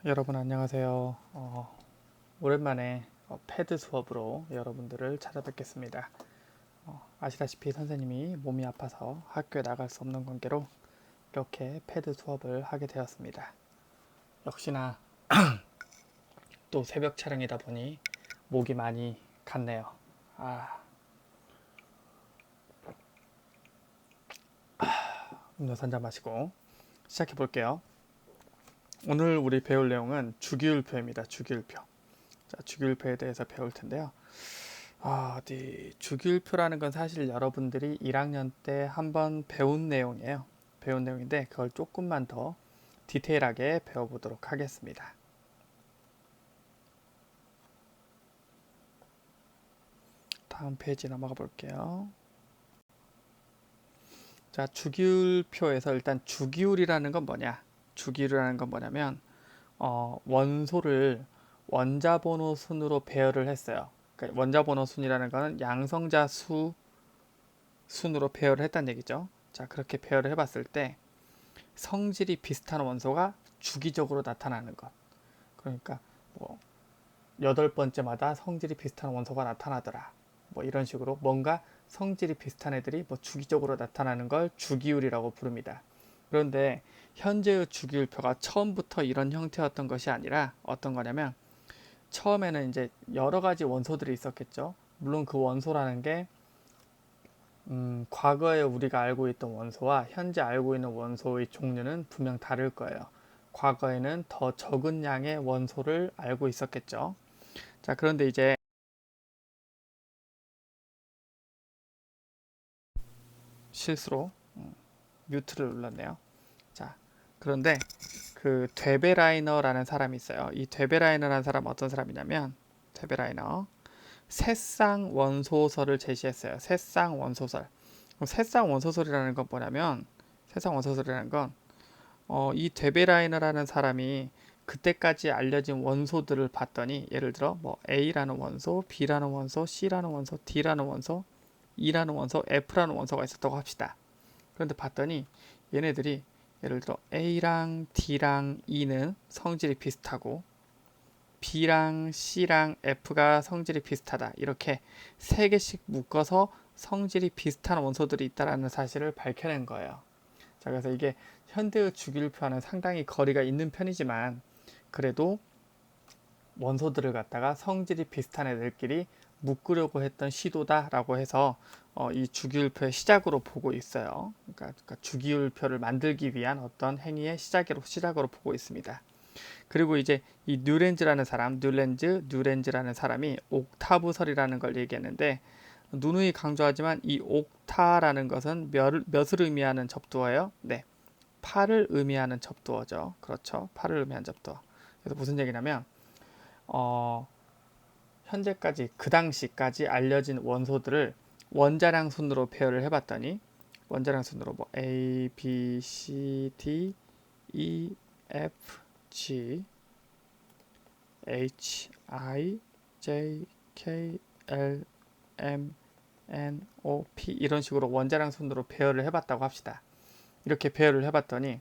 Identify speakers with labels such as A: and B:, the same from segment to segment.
A: 여러분 안녕하세요. 오랜만에 패드 수업으로 여러분들을 찾아뵙겠습니다. 아시다시피 선생님이 몸이 아파서 학교에 나갈 수 없는 관계로 이렇게 패드 수업을 하게 되었습니다. 역시나 또 새벽 촬영이다 보니 목이 많이 갔네요. 음료수 한잔 마시고 시작해 볼게요. 오늘 우리 배울 내용은 주기율표입니다. 주기율표. 자, 주기율표에 대해서 배울 텐데요. 주기율표라는 건 사실 여러분들이 1학년 때 한번 배운 내용이에요. 배운 내용인데 그걸 조금만 더 디테일하게 배워보도록 하겠습니다. 다음 페이지 넘어가 볼게요. 자, 주기율표에서 일단 주기율이라는 건 뭐냐? 주기율이라는 건 뭐냐면 원소를 원자번호 순으로 배열을 했어요. 그러니까 원자번호 순이라는 거는 양성자 수 순으로 배열을 했다는 얘기죠. 자, 그렇게 배열을 해봤을 때 성질이 비슷한 원소가 주기적으로 나타나는 것. 그러니까 뭐 8번째마다 성질이 비슷한 원소가 나타나더라. 뭐 이런 식으로 뭔가 성질이 비슷한 애들이 뭐 주기적으로 나타나는 걸 주기율이라고 부릅니다. 그런데 현재의 주기율표가 처음부터 이런 형태였던 것이 아니라 어떤 거냐면 처음에는 이제 여러 가지 원소들이 있었겠죠. 물론 그 원소라는 게 과거에 우리가 알고 있던 원소와 현재 알고 있는 원소의 종류는 분명 다를 거예요. 과거에는 더 적은 양의 원소를 알고 있었겠죠. 자, 그런데 이제 실수로 뮤트를 눌렀네요. 자, 그런데 그 되베라이너라는 사람이 있어요. 이 되베라이너라는 사람은 어떤 사람이냐면 되베라이너 새쌍 원소설을 제시했어요. 새쌍 원소설. 그럼 새쌍 원소설이라는 건 뭐냐면 새쌍 원소설이라는 건 이 데베라이너라는 사람이 그때까지 알려진 원소들을 봤더니 예를 들어 뭐 A라는 원소, B라는 원소, C라는 원소, D라는 원소, E라는 원소, F라는 원소가 있었다고 합시다. 그런데 봤더니 얘네들이 예를 들어 A랑 D랑 E는 성질이 비슷하고 B랑 C랑 F가 성질이 비슷하다. 이렇게 세 개씩 묶어서 성질이 비슷한 원소들이 있다는 사실을 밝혀낸 거예요. 자, 그래서 이게 현대의 주기율표와는 상당히 거리가 있는 편이지만 그래도 원소들을 갖다가 성질이 비슷한 애들끼리 묶으려고 했던 시도다라고 해서 이 주기율표의 시작으로 보고 있어요. 그러니까 주기율표를 만들기 위한 어떤 행위의 시작으로 보고 있습니다. 그리고 이제 이 뉴렌즈라는 사람이 옥타브설이라는 걸 얘기했는데 누누이 강조하지만 이 옥타라는 것은 몇을 의미하는 접두어예요? 네, 8을 의미하는 접두어죠. 그렇죠. 8을 의미하는 접두어. 그래서 무슨 얘기냐면 어, 현재까지 그 당시까지 알려진 원소들을 원자량 순으로 배열을 해봤더니 원자량 순으로 뭐 A, B, C, D, E, F, G, H, I, J, K, L, M, N, O, P 이런 식으로 원자량 순으로 배열을 해봤다고 합시다. 이렇게 배열을 해봤더니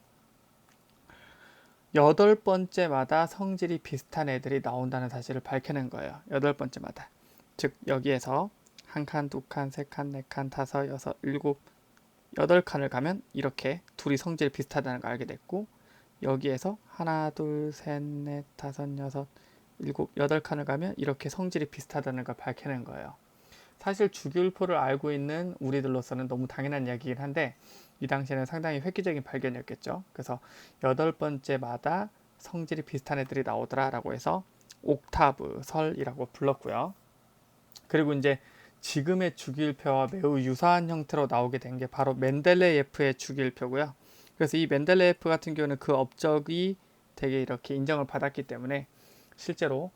A: 8번째마다 성질이 비슷한 애들이 나온다는 사실을 밝혀낸 거예요. 8번째마다. 즉 여기에서 한 칸, 두 칸, 세 칸, 네 칸, 다섯, 여섯, 일곱, 8칸을 가면 이렇게 둘이 성질이 비슷하다는 걸 알게 됐고 여기에서 하나, 둘, 셋, 넷, 다섯, 여섯, 일곱, 8칸을 가면 이렇게 성질이 비슷하다는 걸 밝혀낸 거예요. 사실 주기율표를 알고 있는 우리들로서는 너무 당연한 이야기이긴 한데 이 당시에는 상당히 획기적인 발견이었겠죠. 그래서 8번째마다 성질이 비슷한 애들이 나오더라 라고 해서 옥타브 설이라고 불렀고요. 그리고 이제 지금의 주기율표와 매우 유사한 형태로 나오게 된 게 바로 멘델레예프의 주기율표고요. 그래서 이 멘델레예프 같은 경우는 그 업적이 되게 이렇게 인정을 받았기 때문에 실제로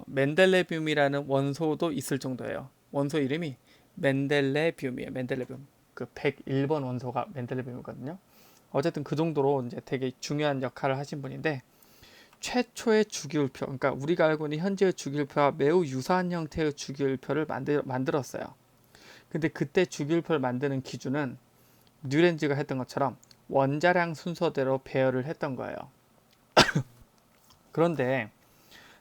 A: 멘델레뷴이라는 원소도 있을 정도예요. 원소 이름이 멘델레뷴이에요. 멘델레뷴. 그 101번 원소가 멘델레뷴이거든요. 어쨌든 그 정도로 이제 되게 중요한 역할을 하신 분인데 최초의 주기율표, 그러니까 우리가 알고 있는 현재의 주기율표와 매우 유사한 형태의 주기율표를 만들었어요. 근데 그때 주기율표를 만드는 기준은 뉴렌즈가 했던 것처럼 원자량 순서대로 배열을 했던 거예요. 그런데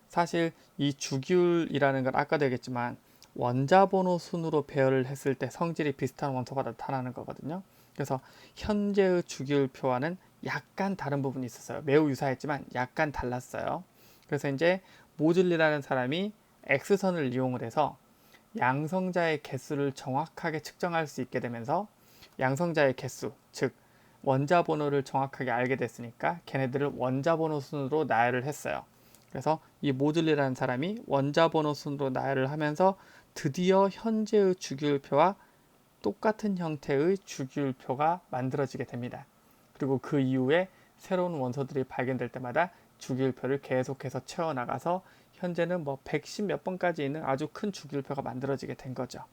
A: 사실 이 주기율이라는 건 아까도 얘기했지만 원자번호 순으로 배열을 했을 때 성질이 비슷한 원소가 나타나는 거거든요. 그래서 현재의 주기율표와는 약간 다른 부분이 있었어요. 매우 유사했지만 약간 달랐어요. 그래서 이제 모즐리라는 사람이 X선을 이용을 해서 양성자의 개수를 정확하게 측정할 수 있게 되면서 양성자의 개수, 즉 원자 번호를 정확하게 알게 됐으니까 걔네들을 원자 번호 순으로 나열을 했어요. 그래서 이 모즐리라는 사람이 원자 번호 순으로 나열을 하면서 드디어 현재의 주기율표와 똑같은 형태의 주기율표가 만들어지게 됩니다. 그리고 그 이후에 새로운 원소들이 발견될 때마다 주기율표를 계속해서 채워나가서 현재는 뭐 110 몇 번까지 있는 아주 큰 주기율표가 만들어지게 된 거죠.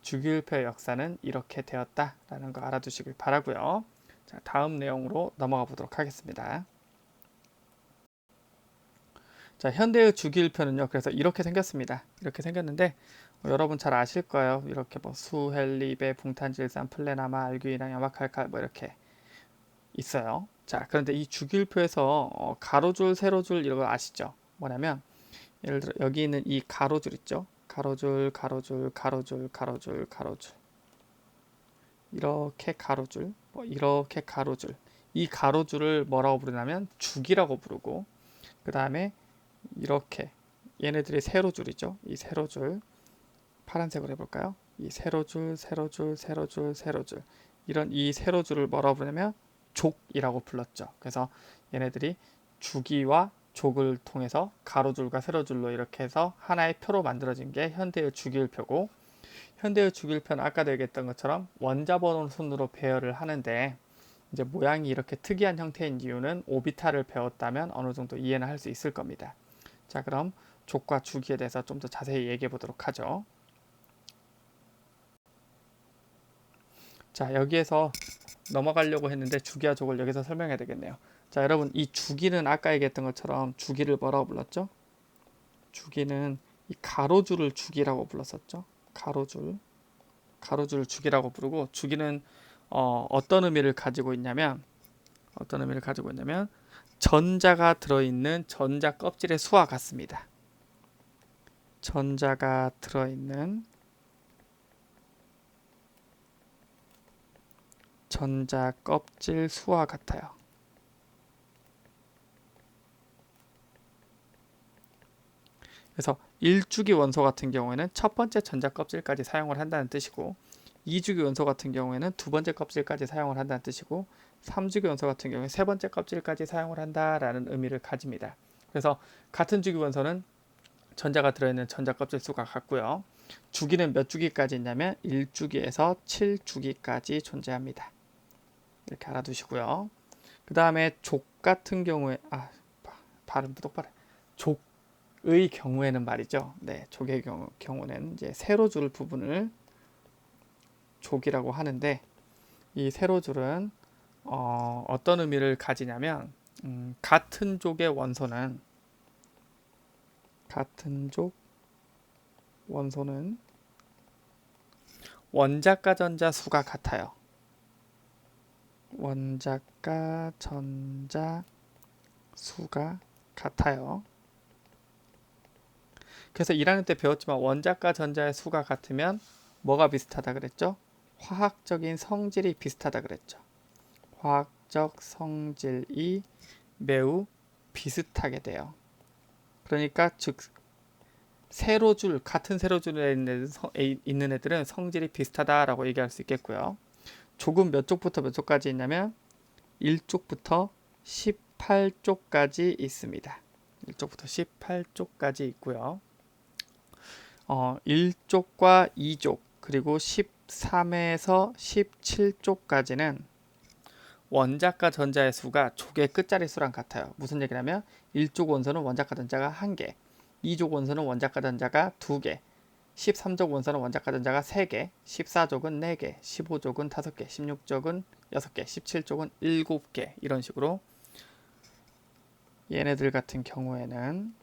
A: 주기율표의 역사는 이렇게 되었다라는 거 알아두시길 바라고요. 자, 다음 내용으로 넘어가 보도록 하겠습니다. 자, 현대의 주기율표는요. 그래서 이렇게 생겼습니다. 이렇게 생겼는데 여러분 잘 아실 거예요. 이렇게 뭐 수, 헬리, 배, 붕탄질산, 플레나마, 알규인랑 염화칼칼 뭐 이렇게 있어요. 자, 그런데 이 주기율표에서 가로줄, 세로줄 이런 거 아시죠? 뭐냐면 예를 들어 여기 있는 이 가로줄 있죠? 가로줄, 가로줄, 가로줄, 가로줄, 가로줄. 이렇게 가로줄, 뭐 이렇게 가로줄. 이 가로줄을 뭐라고 부르냐면 주기라고 부르고, 그 다음에 이렇게 얘네들이 세로줄이죠. 이 세로줄 파란색으로 해볼까요? 이 세로줄, 세로줄, 세로줄, 세로줄. 이런 이 세로줄을 뭐라고 부르냐면 족이라고 불렀죠. 그래서 얘네들이 주기와 족을 통해서 가로줄과 세로줄로 이렇게 해서 하나의 표로 만들어진 게 현대의 주기율표고, 현대의 주기율표는 아까도 얘기했던 것처럼 원자번호 순으로 배열을 하는데 이제 모양이 이렇게 특이한 형태인 이유는 오비탈을 배웠다면 어느 정도 이해는 할 수 있을 겁니다. 자, 그럼 족과 주기에 대해서 좀 더 자세히 얘기해 보도록 하죠. 자, 여기에서 넘어가려고 했는데 주기와 족을 여기서 설명해야 되겠네요. 자, 여러분 이 주기는 아까 얘기했던 것처럼 주기를 뭐라고 불렀죠? 주기는 이 가로줄을 주기라고 불렀었죠. 가로줄 주기라고 부르고, 주기는 어떤 의미를 가지고 있냐면 전자가 들어있는 전자 껍질의 수와 같습니다. 전자가 들어있는 전자 껍질 수와 같아요. 그래서 1주기 원소 같은 경우에는 첫 번째 전자 껍질까지 사용을 한다는 뜻이고, 2주기 원소 같은 경우에는 두 번째 껍질까지 사용을 한다는 뜻이고, 3주기 원소 같은 경우에 세 번째 껍질까지 사용을 한다라는 의미를 가집니다. 그래서 같은 주기 원소는 전자가 들어있는 전자 껍질 수가 같고요. 주기는 몇 주기까지 있냐면 1주기에서 7주기까지 존재합니다. 이렇게 알아두시고요. 그 다음에 족 같은 경우에 발음 똑바로 족의 경우에는 말이죠. 네, 족의 경우는 이제 세로줄 부분을 족이라고 하는데, 이 세로줄은 어떤 의미를 가지냐면 같은 족 원소는 원자과 전자 수가 같아요. 원자과 전자 수가 같아요. 그래서 1학년 때 배웠지만 원자과 전자의 수가 같으면 뭐가 비슷하다 그랬죠? 화학적인 성질이 비슷하다 그랬죠. 화학적 성질이 매우 비슷하게 돼요. 그러니까 즉 세로줄, 같은 세로줄에 있는 애들은 성질이 비슷하다라고 얘기할 수 있겠고요. 족은 몇 쪽부터 몇 쪽까지 있냐면 1쪽부터 18쪽까지 있습니다. 1쪽부터 18쪽까지 있고요. 1쪽과 2쪽 그리고 13에서 17쪽까지는 원자과 전자의 수가 족의 끝자리 수랑 같아요. 무슨 얘기냐면 1족 원소는 원자과 전자가 1개, 2족 원소는 원자과 전자가 2개, 13족 원소는 원자과 전자가 3개, 14족은 4개, 15족은 5개, 16족은 6개, 17족은 7개, 이런 식으로 얘네들 같은 경우에는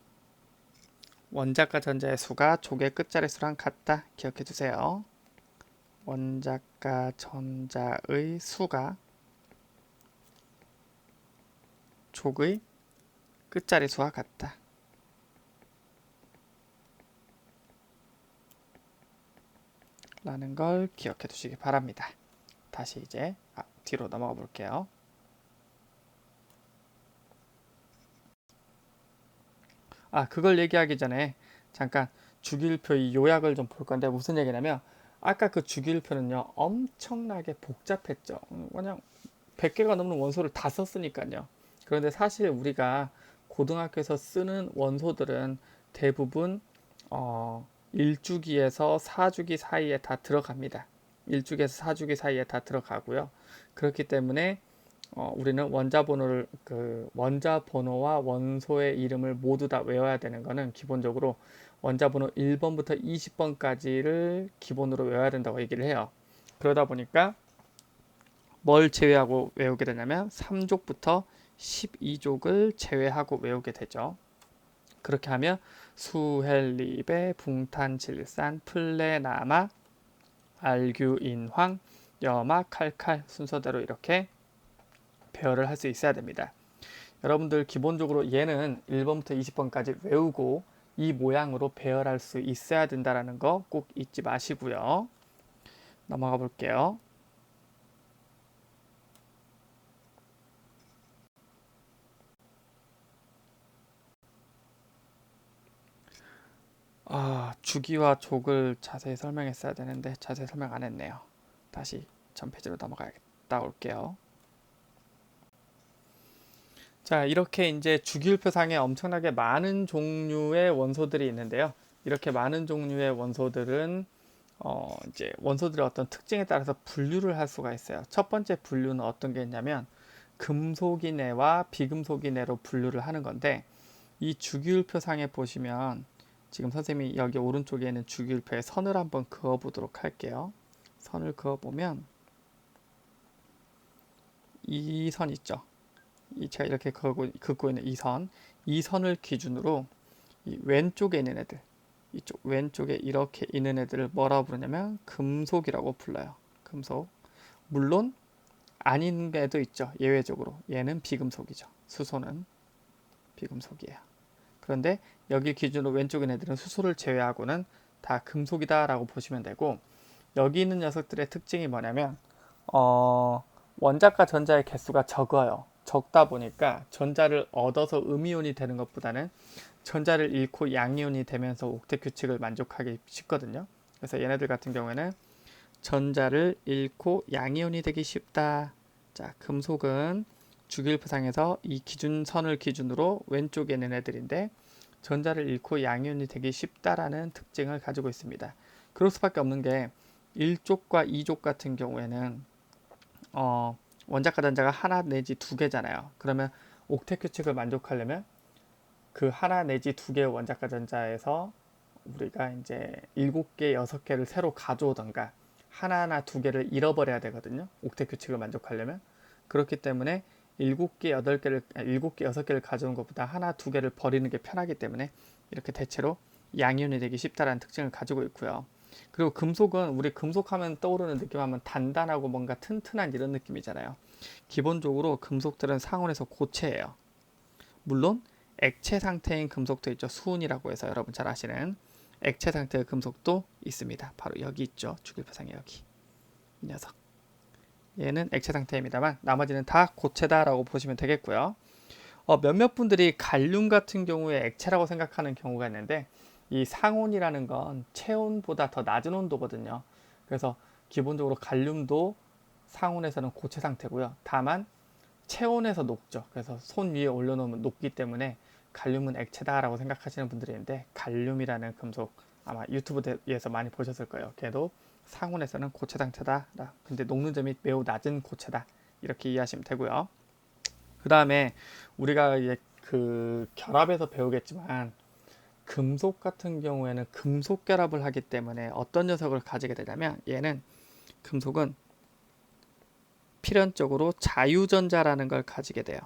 A: 원자과 전자의 수가 족의 끝자리 수랑 같다. 기억해 주세요. 원자과 전자의 수가 족의 끝자리 수와 같다. 라는 걸 기억해 두시기 바랍니다. 다시 이제 뒤로 넘어가 볼게요. 그걸 얘기하기 전에 잠깐 주기율표 이 요약을 좀 볼 건데 무슨 얘기냐면 아까 그 주기율표는요 엄청나게 복잡했죠. 그냥 100개가 넘는 원소를 다 썼으니까요. 그런데 사실 우리가 고등학교에서 쓰는 원소들은 대부분 1주기에서 4주기 사이에 다 들어갑니다. 1주기에서 4주기 사이에 다 들어가고요. 그렇기 때문에 우리는 원자 번호와 원소의 이름을 모두 다 외워야 되는 거는 기본적으로 원자 번호 1번부터 20번까지를 기본으로 외워야 된다고 얘기를 해요. 그러다 보니까 뭘 제외하고 외우게 되냐면 3족부터 12족을 제외하고 외우게 되죠. 그렇게 하면 수헬리베, 붕탄질산, 플레나마, 알규인황, 염화, 칼칼 순서대로 이렇게 배열을 할 수 있어야 됩니다. 여러분들 기본적으로 얘는 1번부터 20번까지 외우고 이 모양으로 배열할 수 있어야 된다는 거 꼭 잊지 마시고요. 넘어가 볼게요. 주기와 족을 자세히 설명했어야 되는데 자세히 설명 안 했네요. 다시 전 페이지로 넘어가야겠다 올게요. 자, 이렇게 이제 주기율표상에 엄청나게 많은 종류의 원소들이 있는데요. 이렇게 많은 종류의 원소들은 이제 원소들의 어떤 특징에 따라서 분류를 할 수가 있어요. 첫 번째 분류는 어떤 게 있냐면 금속이네와 비금속이네로 분류를 하는 건데 이 주기율표상에 보시면 지금 선생님이 여기 오른쪽에 있는 주기율표에 선을 한번 그어 보도록 할게요. 선을 그어 보면 이 선 있죠. 제가 이렇게 긋고 있는 이 선을 기준으로 이 왼쪽에 있는 애들, 이쪽 왼쪽에 이렇게 있는 애들을 뭐라고 부르냐면 금속이라고 불러요. 금속. 물론 아닌 애도 있죠. 예외적으로 얘는 비금속이죠. 수소는 비금속이에요. 그런데 여기 기준으로 왼쪽에 있는 애들은 수소를 제외하고는 다 금속이다라고 보시면 되고 여기 있는 녀석들의 특징이 뭐냐면 원자과 전자의 개수가 적어요. 적다 보니까 전자를 얻어서 음이온이 되는 것보다는 전자를 잃고 양이온이 되면서 옥텟 규칙을 만족하기 쉽거든요. 그래서 얘네들 같은 경우에는 전자를 잃고 양이온이 되기 쉽다. 자, 금속은 주기율표상에서 이 기준선을 기준으로 왼쪽에 있는 애들인데 전자를 잃고 양이온이 되기 쉽다라는 특징을 가지고 있습니다. 그럴 수밖에 없는 게 1족과 2족 같은 경우에는 원자과 전자가 하나 내지 두 개잖아요. 그러면 옥텟 규칙을 만족하려면 그 하나 내지 두 개의 원자과 전자에서 우리가 이제 7개, 6개를 새로 가져오던가 하나나 두 개를 잃어버려야 되거든요. 옥텟 규칙을 만족하려면. 그렇기 때문에 7개, 8개를 7개, 6개를 가져온 것보다 하나, 두 개를 버리는 게 편하기 때문에 이렇게 대체로 양이온이 되기 쉽다라는 특징을 가지고 있고요. 그리고 금속은 우리 금속하면 떠오르는 느낌하면 단단하고 뭔가 튼튼한 이런 느낌이잖아요. 기본적으로 금속들은 상온에서 고체예요. 물론 액체 상태인 금속도 있죠. 수은이라고 해서 여러분 잘 아시는 액체 상태의 금속도 있습니다. 바로 여기 있죠. 주기율표상에 여기 이 녀석. 얘는 액체 상태입니다만 나머지는 다 고체다라고 보시면 되겠고요. 몇몇 분들이 갈륨 같은 경우에 액체라고 생각하는 경우가 있는데 이 상온이라는 건 체온보다 더 낮은 온도거든요. 그래서 기본적으로 갈륨도 상온에서는 고체 상태고요. 다만 체온에서 녹죠. 그래서 손 위에 올려놓으면 녹기 때문에 갈륨은 액체다라고 생각하시는 분들이 있는데 갈륨이라는 금속 아마 유튜브에서 많이 보셨을 거예요. 걔도 상온에서는 고체 상태다. 근데 녹는 점이 매우 낮은 고체다. 이렇게 이해하시면 되고요. 그 다음에 우리가 이제 그 결합에서 배우겠지만 금속 같은 경우에는 금속 결합을 하기 때문에 어떤 녀석을 가지게 되냐면 얘는 금속은 필연적으로 자유전자라는 걸 가지게 돼요.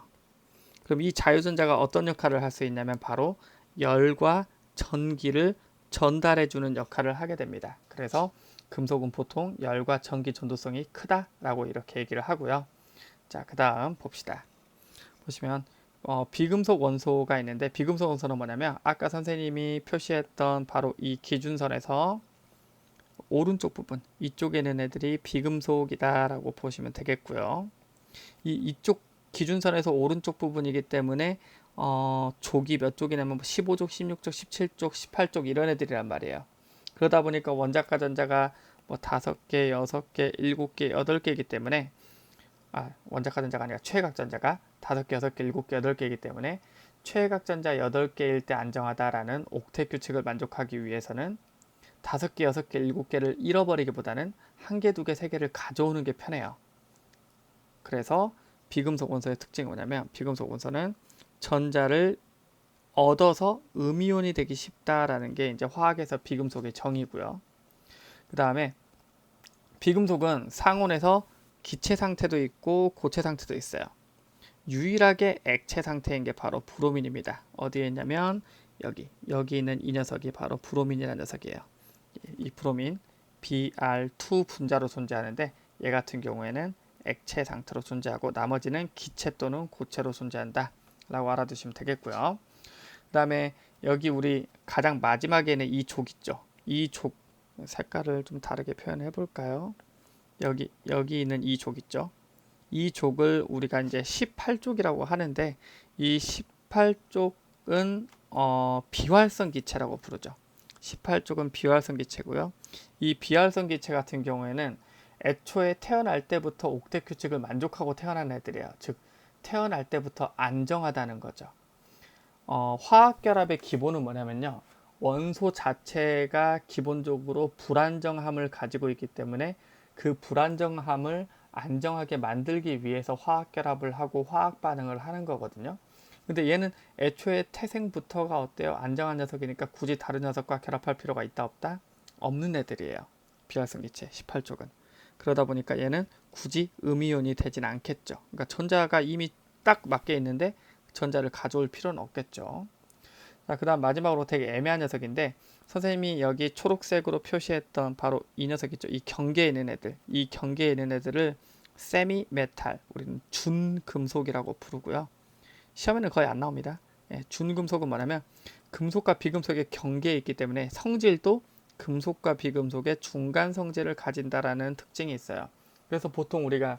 A: 그럼 이 자유전자가 어떤 역할을 할 수 있냐면 바로 열과 전기를 전달해주는 역할을 하게 됩니다. 그래서 금속은 보통 열과 전기 전도성이 크다라고 이렇게 얘기를 하고요. 자, 그 다음 봅시다. 보시면 비금속 원소가 있는데 비금속 원소는 뭐냐면 아까 선생님이 표시했던 바로 이 기준선에서 오른쪽 부분 이쪽에 있는 애들이 비금속이다 라고 보시면 되겠고요. 이쪽 기준선에서 오른쪽 부분이기 때문에 족이 몇 족이냐면 15족, 16족, 17족, 18족 이런 애들이란 말이에요. 그러다 보니까 원자과 전자가 뭐 5개, 6개, 7개, 8개이기 때문에 원자과 전자가 아니라 최외각 전자가 5개, 6개, 7개, 8개이기 때문에 최외각 전자 8개일 때 안정하다라는 옥텟 규칙을 만족하기 위해서는 5개, 6개, 7개를 잃어버리기보다는 1개, 2개, 3개를 가져오는 게 편해요. 그래서 비금속 원소의 특징이 뭐냐면 비금속 원소는 전자를 얻어서 음이온이 되기 쉽다라는 게 이제 화학에서 비금속의 정의고요. 그 다음에 비금속은 상온에서 기체 상태도 있고 고체 상태도 있어요. 유일하게 액체 상태인 게 바로 브로민입니다. 어디에 있냐면 여기 있는 이 녀석이 바로 브로민이라는 녀석이에요. 이 브로민 Br2 분자로 존재하는데 얘 같은 경우에는 액체 상태로 존재하고 나머지는 기체 또는 고체로 존재한다 라고 알아두시면 되겠고요. 그 다음에 여기 우리 가장 마지막에는 이 족 있죠. 이 족 색깔을 좀 다르게 표현해 볼까요? 여기 있는 이 족 있죠. 이 족을 우리가 이제 18족이라고 하는데 이 18족은 비활성 기체라고 부르죠. 18족은 비활성 기체고요. 이 비활성 기체 같은 경우에는 애초에 태어날 때부터 옥텟 규칙을 만족하고 태어난 애들이에요. 즉 태어날 때부터 안정하다는 거죠. 화학 결합의 기본은 뭐냐면요. 원소 자체가 기본적으로 불안정함을 가지고 있기 때문에 그 불안정함을 안정하게 만들기 위해서 화학 결합을 하고 화학 반응을 하는 거거든요. 근데 얘는 애초에 태생부터가 어때요? 안정한 녀석이니까 굳이 다른 녀석과 결합할 필요가 있다 없다? 없는 애들이에요. 비활성 기체 18족은. 그러다 보니까 얘는 굳이 음이온이 되진 않겠죠. 그러니까 전자가 이미 딱 맞게 있는데 전자를 가져올 필요는 없겠죠. 자, 그 다음 마지막으로 되게 애매한 녀석인데 선생님이 여기 초록색으로 표시했던 바로 이 녀석 있죠. 이 경계에 있는 애들. 이 경계에 있는 애들을 세미 메탈, 우리는 준금속이라고 부르고요. 시험에는 거의 안 나옵니다. 준금속은 뭐냐면 금속과 비금속의 경계에 있기 때문에 성질도 금속과 비금속의 중간 성질을 가진다라는 특징이 있어요. 그래서 보통 우리가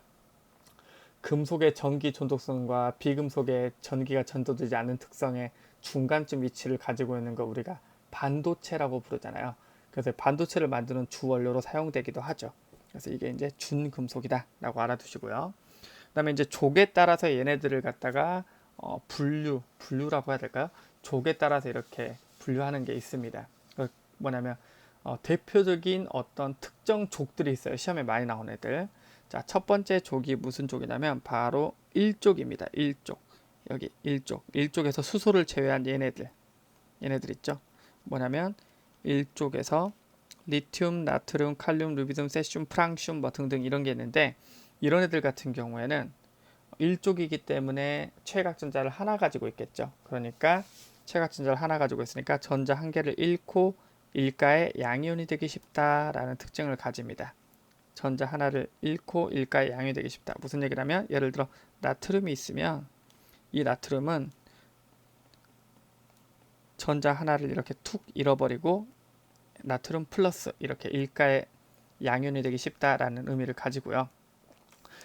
A: 금속의 전기 전도성과 비금속의 전기가 전도되지 않는 특성의 중간쯤 위치를 가지고 있는 거 우리가 반도체라고 부르잖아요. 그래서 반도체를 만드는 주 원료로 사용되기도 하죠. 그래서 이게 이제 준금속이다 라고 알아두시고요. 그 다음에 이제 족에 따라서 얘네들을 갖다가 분류라고 해야 될까요? 족에 따라서 이렇게 분류하는 게 있습니다. 뭐냐면 대표적인 어떤 특정 족들이 있어요. 시험에 많이 나온 애들. 자, 첫 번째 족이 무슨 족이냐면 바로 1족입니다. 1족. 여기 1족. 1족에서 수소를 제외한 얘네들 있죠. 뭐냐면 1족에서 리튬, 나트륨, 칼륨, 루비듐, 세슘, 프랑슘 뭐 등등 이런 게 있는데 이런 애들 같은 경우에는 1족이기 때문에 최각전자를 하나 가지고 있겠죠. 그러니까 최각전자를 하나 가지고 있으니까 전자 한 개를 잃고 일가의 양이온이 되기 쉽다라는 특징을 가집니다. 전자 하나를 잃고 일가의 양이 되기 쉽다. 무슨 얘기냐면 예를 들어 나트륨이 있으면 이 나트륨은 전자 하나를 이렇게 툭 잃어버리고 나트륨 플러스 이렇게 일가의 양이온이 되기 쉽다라는 의미를 가지고요.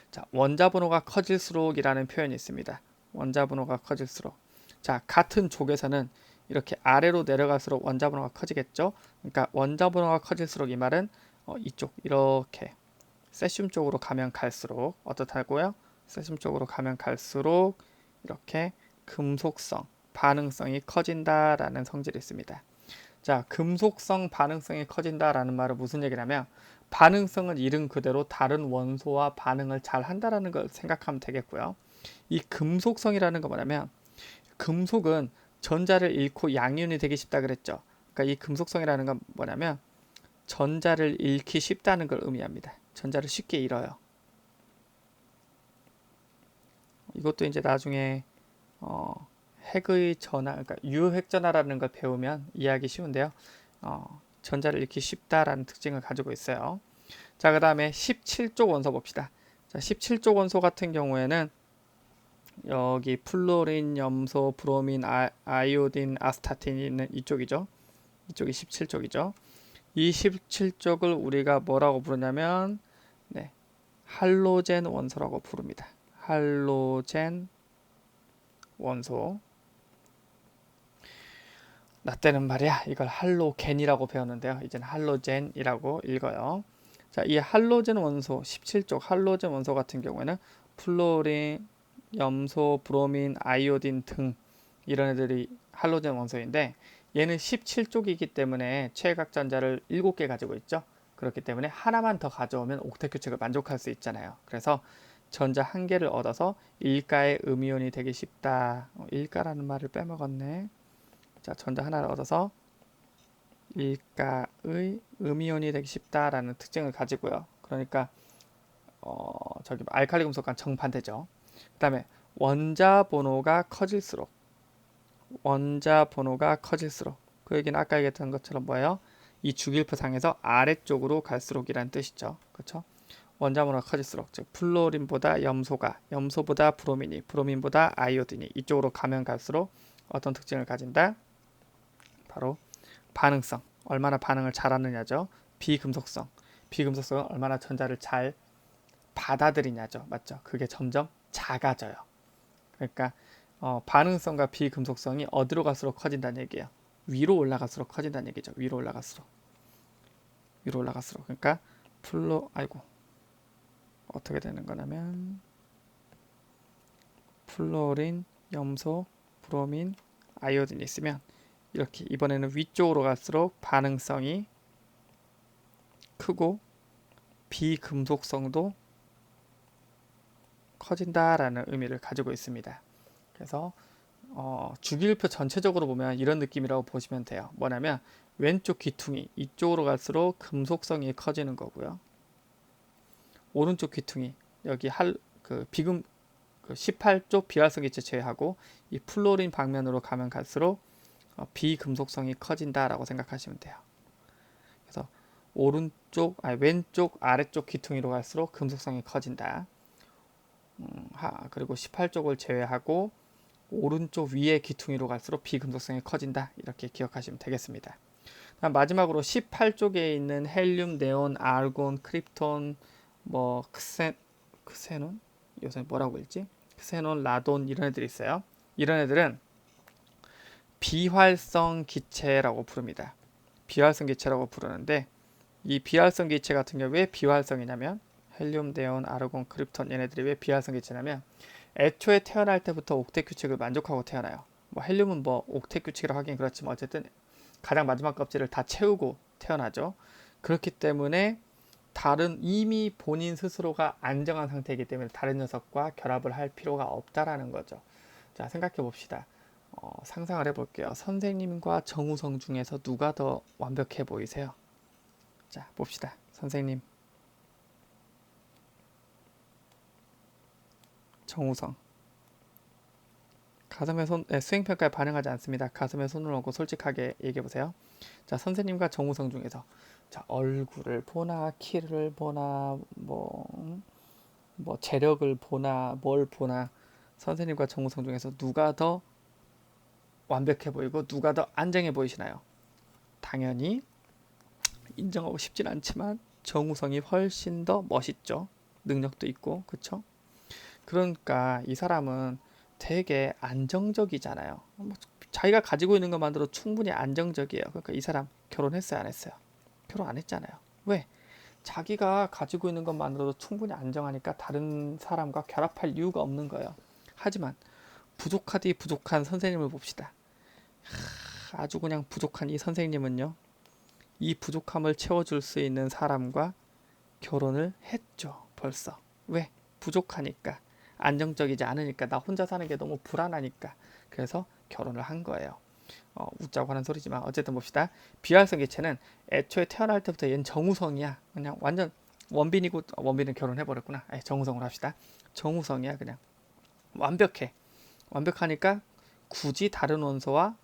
A: 자, 원자 번호가 커질수록이라는 표현이 있습니다. 원자 번호가 커질수록. 자, 같은 족에서는 이렇게 아래로 내려갈수록 원자 번호가 커지겠죠. 그러니까 원자 번호가 커질수록 이 말은 이쪽 이렇게 세슘 쪽으로 가면 갈수록 어떻다고요? 세슘 쪽으로 가면 갈수록 이렇게 금속성, 반응성이 커진다라는 성질이 있습니다. 자, 금속성, 반응성이 커진다라는 말은 무슨 얘기냐면 반응성은 이름 그대로 다른 원소와 반응을 잘 한다라는 걸 생각하면 되겠고요. 이 금속성이라는 거 뭐냐면 금속은 전자를 잃고 양이온이 되기 쉽다 그랬죠. 그러니까 이 금속성이라는 건 뭐냐면 전자를 잃기 쉽다는 걸 의미합니다. 전자를 쉽게 잃어요. 이것도 이제 나중에 핵의 전하, 그러니까 유핵 전하라는 걸 배우면 이해하기 쉬운데요. 전자를 잃기 쉽다라는 특징을 가지고 있어요. 자, 그 다음에 17족 원소 봅시다. 자, 17족 원소 같은 경우에는 여기 플로린, 염소, 브로민, 아이오딘, 아스타틴이 있는 이쪽이죠. 이쪽이 17쪽이죠. 이 17쪽을 우리가 뭐라고 부르냐면 네, 할로젠 원소라고 부릅니다. 할로젠 원소. 나 때는 말이야 이걸 할로겐이라고 배웠는데요. 이제는 할로젠이라고 읽어요. 자, 이 할로젠 원소 17쪽 할로젠 원소 같은 경우에는 플로린, 염소, 브로민, 아이오딘 등 이런 애들이 할로젠 원소인데 얘는 17쪽이기 때문에 최각전자를 7개 가지고 있죠. 그렇기 때문에 하나만 더 가져오면 옥텟 규칙을 만족할 수 있잖아요. 그래서 전자 한 개를 얻어서 일가의 음이온이 되기 쉽다. 일가라는 말을 빼먹었네. 자, 전자 하나를 얻어서 일가의 음이온이 되기 쉽다라는 특징을 가지고요. 그러니까 저기 알칼리 금속과 정반대죠. 그 다음에 원자 번호가 커질수록 그 얘기는 아까 얘기했던 것처럼 뭐예요? 이 주기율표 상에서 아래쪽으로 갈수록이라는 뜻이죠. 그렇죠? 원자 번호가 커질수록 즉 플로린보다 염소보다 브로민보다 아이오딘이 이쪽으로 가면 갈수록 어떤 특징을 가진다? 바로 반응성, 얼마나 반응을 잘하느냐죠. 비금속성은 얼마나 전자를 잘 받아들이냐죠. 맞죠? 그게 점점 작아져요. 그러니까 반응성과 비금속성이 어디로 갈수록 커진다는 얘기예요. 위로 올라갈수록 커진다는 얘기죠. 위로 올라갈수록. 그러니까 어떻게 되는 거냐면 플로린, 염소, 브로민, 아이오딘이 있으면 이렇게 이번에는 위쪽으로 갈수록 반응성이 크고 비금속성도 커진다라는 의미를 가지고 있습니다. 그래서 주기율표 전체적으로 보면 이런 느낌이라고 보시면 돼요. 뭐냐면 왼쪽 귀퉁이 이쪽으로 갈수록 금속성이 커지는 거고요. 오른쪽 귀퉁이 여기 비금 18쪽 비활성 기체 제외하고 이 플로린 방면으로 가면 갈수록 비금속성이 커진다라고 생각하시면 돼요. 그래서 왼쪽 아래쪽 귀퉁이로 갈수록 금속성이 커진다. 그리고 18쪽을 제외하고 오른쪽 위에 귀퉁이로 갈수록 비금속성이 커진다. 이렇게 기억하시면 되겠습니다. 마지막으로 18쪽에 있는 헬륨, 네온, 아르곤, 크립톤, 크세논? 요새 뭐라고 읽지? 크세논, 라돈 이런 애들이 있어요. 이런 애들은 비활성 기체라고 부릅니다. 비활성 기체라고 부르는데 이 비활성 기체 같은 경우에 왜 비활성이냐면 헬륨, 네온, 아르곤, 크립톤 얘네들이 왜 비활성 기체냐면 애초에 태어날 때부터 옥텟 규칙을 만족하고 태어나요. 헬륨은 옥텟 규칙이라고 하긴 그렇지만 어쨌든 가장 마지막 껍질을 다 채우고 태어나죠. 그렇기 때문에 이미 본인 스스로가 안정한 상태이기 때문에 다른 녀석과 결합을 할 필요가 없다라는 거죠. 자, 생각해 봅시다. 상상을 해볼게요. 선생님과 정우성 중에서 누가 더 완벽해 보이세요? 자, 봅시다. 선생님, 정우성. 수행평가에 반응하지 않습니다. 가슴에 손을 얹고 솔직하게 얘기해보세요. 자, 선생님과 정우성 중에서 자, 얼굴을 보나 키를 보나 재력을 보나 뭘 보나 선생님과 정우성 중에서 누가 더 완벽해 보이고 누가 더 안정해 보이시나요? 당연히 인정하고 싶진 않지만 정우성이 훨씬 더 멋있죠. 능력도 있고 그쵸? 그러니까 이 사람은 되게 안정적이잖아요. 자기가 가지고 있는 것만으로 충분히 안정적이에요. 그러니까 이 사람 결혼했어요, 안 했어요? 결혼 안 했잖아요. 왜? 자기가 가지고 있는 것만으로도 충분히 안정하니까 다른 사람과 결합할 이유가 없는 거예요. 하지만 부족한 선생님을 봅시다. 아주 그냥 부족한 이 선생님은요. 이 부족함을 채워줄 수 있는 사람과 결혼을 했죠. 벌써. 왜? 부족하니까. 안정적이지 않으니까. 나 혼자 사는 게 너무 불안하니까. 그래서 결혼을 한 거예요. 웃자고 하는 소리지만 어쨌든 봅시다. 비활성 기체는 애초에 태어날 때부터 얘는 정우성이야. 그냥 완전 원빈이고 원빈은 결혼해버렸구나. 정우성으로 합시다. 정우성이야 그냥. 완벽해. 완벽하니까 굳이 다른 원소와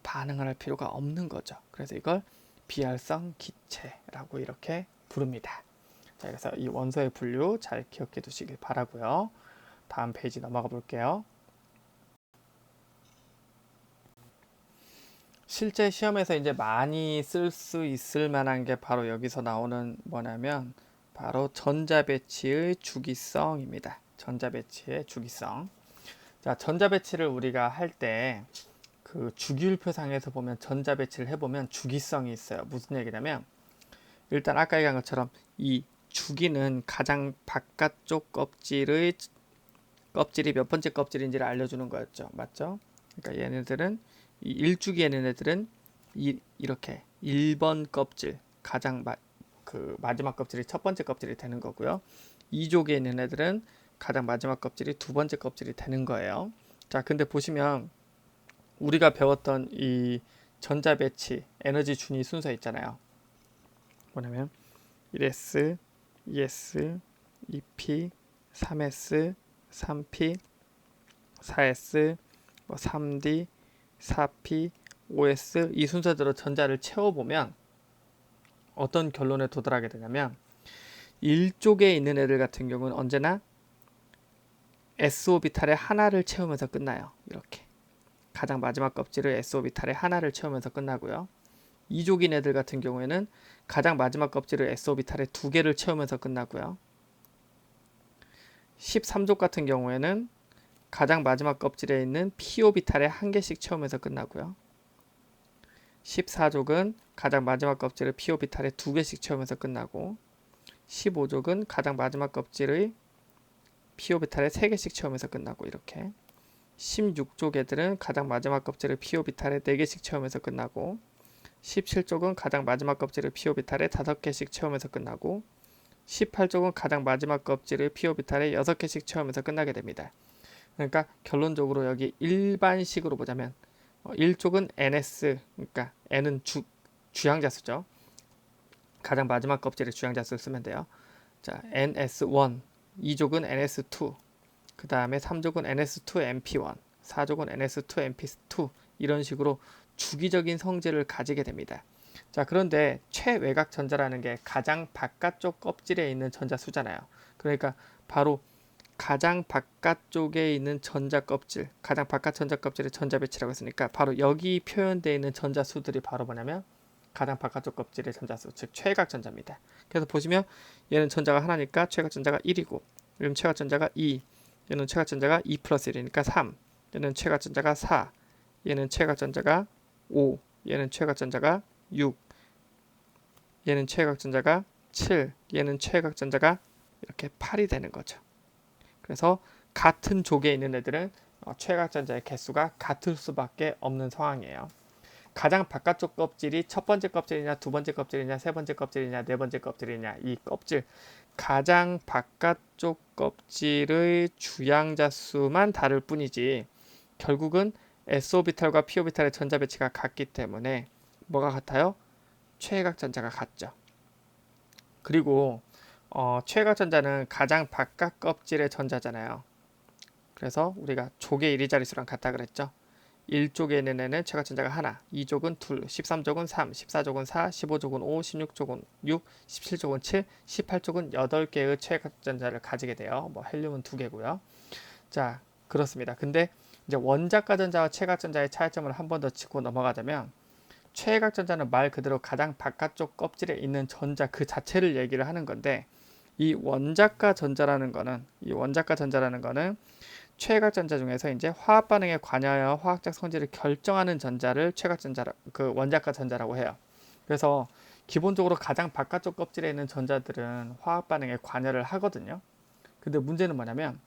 A: 반응을 할 필요가 없는 거죠. 그래서 이걸 비활성 기체라고 이렇게 부릅니다. 자, 그래서 이 원소의 분류 잘 기억해 두시길 바라고요. 다음 페이지 넘어가 볼게요. 실제 시험에서 이제 많이 쓸 수 있을 만한 게 바로 여기서 나오는 뭐냐면 바로 전자배치의 주기성입니다. 전자배치의 주기성. 자, 전자배치를 우리가 할 때 그 주기율표상에서 보면 전자배치를 해보면 주기성이 있어요. 무슨 얘기냐면 일단 아까 얘기한 것처럼 이 주기는 가장 바깥쪽 껍질이 몇 번째 껍질인지를 알려주는 거였죠. 맞죠? 그러니까 얘네들은 이 일주기에 있는 애들은 이렇게 1번 껍질 가장 마지막 껍질이 첫 번째 껍질이 되는 거고요. 2족에 있는 애들은 가장 마지막 껍질이 두 번째 껍질이 되는 거예요. 자, 근데 보시면 우리가 배웠던 이 전자배치 에너지 준위 순서 있잖아요. 뭐냐면 1S, 2S, 2P, 3S, 3P, 4S, 3D, 4P, 5S 이 순서대로 전자를 채워보면 어떤 결론에 도달하게 되냐면 1쪽에 있는 애들 같은 경우는 언제나 S오비탈의 하나를 채우면서 끝나요. 이렇게 가장 마지막 껍질을 S오비탈의 하나를 채우면서 끝나고요. 2족인 애들 같은 경우에는 가장 마지막 껍질을 S오비탈의 두 개를 채우면서 끝나고요. 13족 같은 경우에는 가장 마지막 껍질에 있는 P오비탈의 한 개씩 채우면서 끝나고요. 14족은 가장 마지막 껍질을 P오비탈의 두 개씩 채우면서 끝나고 15족은 가장 마지막 껍질의 P오비탈의 세 개씩 채우면서 끝나고 이렇게 16족 애들은 가장 마지막 껍질을 P오비탈의 4개씩 채우면서 끝나고 17쪽은 가장 마지막 껍질을 P오비탈에 5개씩 채우면서 끝나고 18쪽은 가장 마지막 껍질을 P오비탈에 6개씩 채우면서 끝나게 됩니다. 그러니까 결론적으로 여기 일반식으로 보자면 1쪽은 NS, 그러니까 N은 주양자수죠. 가장 마지막 껍질의 주양자수를 쓰면 돼요. 자, NS1, 2족은 NS2, 그 다음에 3족은 NS2 MP1, 4족은 NS2 MP2 이런 식으로 주기적인 성질을 가지게 됩니다. 자, 그런데 최외곽 전자라는 게 가장 바깥쪽 껍질에 있는 전자 수잖아요. 그러니까 바로 가장 바깥쪽에 있는 전자 껍질, 가장 바깥 전자 껍질의 전자 배치라고 했으니까 바로 여기 표현되어 있는 전자 수들이 바로 뭐냐면 가장 바깥쪽 껍질의 전자수, 즉 최외곽 전자입니다. 그래서 보시면 얘는 전자가 하나니까 최외곽 전자가 1이고, 얘는 최외곽 전자가 2, 얘는 최외곽 전자가 2 플러스 1이니까 3, 얘는 최외곽 전자가 4, 얘는 최외곽 전자가 5, 얘는 최외곽 전자가 6, 얘는 최외곽 전자가 7, 얘는 최외곽 전자가 이렇게 8이 되는 거죠. 그래서 같은 족에 있는 애들은 최외곽 전자의 개수가 같을 수밖에 없는 상황이에요. 가장 바깥쪽 껍질이 첫 번째 껍질이냐, 두 번째 껍질이냐, 세 번째 껍질이냐, 네 번째 껍질이냐, 이 껍질 가장 바깥쪽 껍질의 주양자 수만 다를 뿐이지 결국은 S오비탈과 P오비탈의 전자 배치가 같기 때문에 뭐가 같아요? 최외곽 전자가 같죠. 그리고 최외곽 전자는 가장 바깥 껍질의 전자잖아요. 그래서 우리가 족의 이리자리수랑 같다 그랬죠. 1족에 있는 애는 최외곽 전자가 하나, 2족은 둘, 13족은 3, 14족은 4, 15족은 5, 16족은 6, 17족은 7, 18족은 8개의 최외곽 전자를 가지게 돼요. 뭐 헬륨은 2개고요. 자, 그렇습니다. 근데 이제 원자가 전자와 최외곽 전자의 차이점을 한 번 더 짚고 넘어가자면 최외곽 전자는 말 그대로 가장 바깥쪽 껍질에 있는 전자 그 자체를 얘기를 하는 건데 이 원자가 전자라는 거는 최외곽 전자 중에서 이제 화학 반응에 관여하여 화학적 성질을 결정하는 전자를 최외곽 전자라 그 원자가 전자라고 해요. 그래서 기본적으로 가장 바깥쪽 껍질에 있는 전자들은 화학 반응에 관여를 하거든요. 근데 문제는 뭐냐면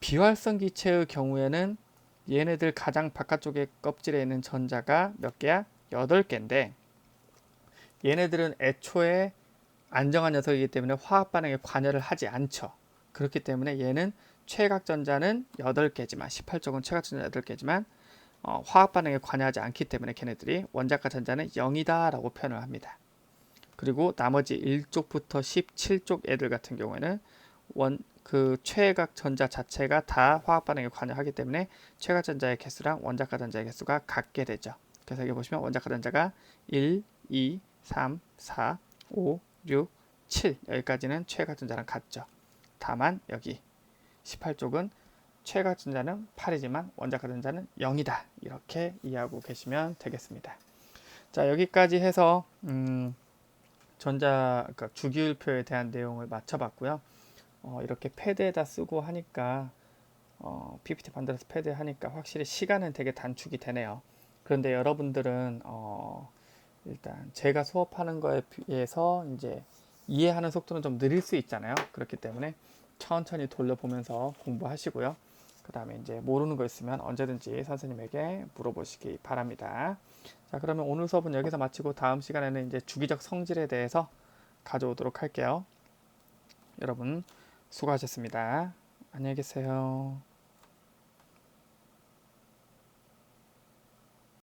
A: 비활성 기체의 경우에는 얘네들 가장 바깥쪽에 껍질에 있는 전자가 몇 개야? 8개인데 얘네들은 애초에 안정한 녀석이기 때문에 화학 반응에 관여를 하지 않죠. 그렇기 때문에 얘는 최외곽 전자는 8개지만 18쪽은 최외곽 전자 8개지만 화학 반응에 관여하지 않기 때문에 걔네들이 원자가 전자는 0이다 라고 표현을 합니다. 그리고 나머지 1쪽부터 17쪽 애들 같은 경우에는 그 최외곽 전자 자체가 다 화학 반응에 관여하기 때문에 최외곽 전자의 개수랑 원자가 전자의 개수가 같게 되죠. 그래서 여기 보시면 원자가 전자가 1, 2, 3, 4, 5, 6, 7 여기까지는 최외곽 전자랑 같죠. 다만 여기 18쪽은 최가 전자는 8이지만 원자가 전자는 0이다. 이렇게 이해하고 계시면 되겠습니다. 자, 여기까지 해서 그러니까 주기율표에 대한 내용을 맞춰봤고요. 이렇게 패드에다 쓰고 하니까 PPT 만들어서 패드에 하니까 확실히 시간은 되게 단축이 되네요. 그런데 여러분들은 일단 제가 수업하는 거에 비해서 이제 이해하는 속도는 좀 느릴 수 있잖아요. 그렇기 때문에 천천히 돌려보면서 공부하시고요. 그 다음에 이제 모르는 거 있으면 언제든지 선생님에게 물어보시기 바랍니다. 자, 그러면 오늘 수업은 여기서 마치고 다음 시간에는 이제 주기적 성질에 대해서 가져오도록 할게요. 여러분 수고하셨습니다. 안녕히 계세요.